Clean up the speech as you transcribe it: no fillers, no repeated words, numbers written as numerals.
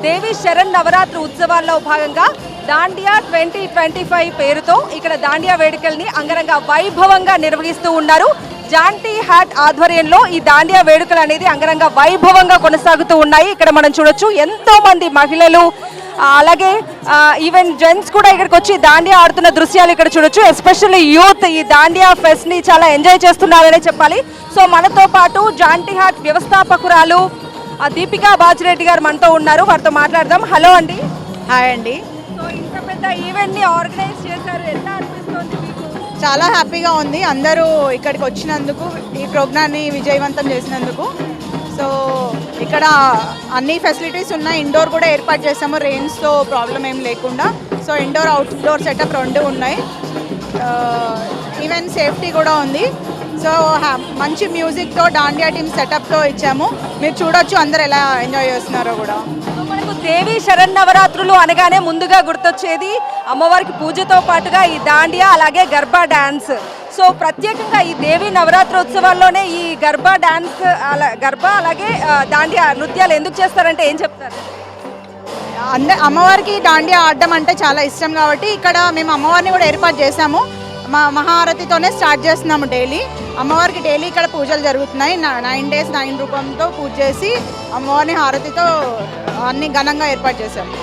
దేవి శరణ్ నవరాత్రి ఉత్సవాల్లో భాగంగా దాండియా 2025 పేరుతో ఇక్కడ దాండియా వేడుకల్ని అంగరంగ వైభవంగా నిర్వహిస్తూ ఉన్నారు. జాంటీ హ్యాట్ ఆధ్వర్యంలో ఈ దాండియా వేడుకలు అనేది అంగరంగ వైభవంగా కొనసాగుతూ ఉన్నాయి. ఇక్కడ మనం చూడొచ్చు ఎంతో మంది మహిళలు అలాగే ఈవెన్ జెంట్స్ కూడా ఇక్కడికి వచ్చి దాండియా ఆడుతున్న దృశ్యాలు ఇక్కడ చూడొచ్చు. ఎస్పెషల్లీ యూత్ ఈ దాండియా ఫెస్ట్ ని చాలా ఎంజాయ్ చేస్తున్నారనే చెప్పాలి. సో మనతో పాటు జాంటీ హ్యాట్ వ్యవస్థాపకురాలు దీపికా బాజిరెడ్డి గారు మనతో ఉన్నారు. వారితో మాట్లాడదాం. హలో అండి. హాయ్ అండి. సో ఇంత పెద్ద ఈవెంట్ ని ఆర్గనైజ్ చేశారు, ఎలా అనిపిస్తుంది మీకు? చాలా హ్యాపీగా ఉంది అందరూ ఇక్కడికి వచ్చినందుకు, ఈ ప్రోగ్రామ్ని విజయవంతం చేసినందుకు. సో ఇక్కడ అన్ని ఫెసిలిటీస్ ఉన్నాయి. ఇండోర్ కూడా ఏర్పాటు చేసాము, రెయిన్స్తో ప్రాబ్లం ఏం లేకుండా. సో ఇండోర్ అవుట్డోర్ సెటప్ రెండు ఉన్నాయి. ఈవెన్ సేఫ్టీ కూడా ఉంది. సో మంచి మ్యూజిక్తో దాండియా టీమ్ సెటప్తో ఇచ్చాము. మీరు చూడొచ్చు అందరు ఎలా ఎంజాయ్ చేస్తున్నారో కూడా. మనకు దేవి శరణ్ నవరాత్రులు అనగానే ముందుగా గుర్తొచ్చేది అమ్మవారికి పూజతో పాటుగా ఈ దాండియా అలాగే గర్బా డ్యాన్స్. సో ప్రత్యేకంగా ఈ దేవి నవరాత్రోత్సవాల్లోనే ఈ గర్బా డ్యాన్స్ గర్బా అలాగే దాండియా నృత్యాలు ఎందుకు చేస్తారంటే ఏం చెప్తారు? అమ్మవారికి దాండియా ఆడడం అంటే చాలా ఇష్టం కాబట్టి ఇక్కడ మేము అమ్మవారిని కూడా ఏర్పాటు చేసాము. మహారతితోనే స్టార్ట్ చేస్తున్నాము డైలీ. అమ్మవారికి డైలీ ఇక్కడ పూజలు జరుగుతున్నాయి. 9 days 9 రూపంతో పూజ చేసి అమ్మవారిని హారతితో అన్ని ఘనంగా ఏర్పాటు చేశాము.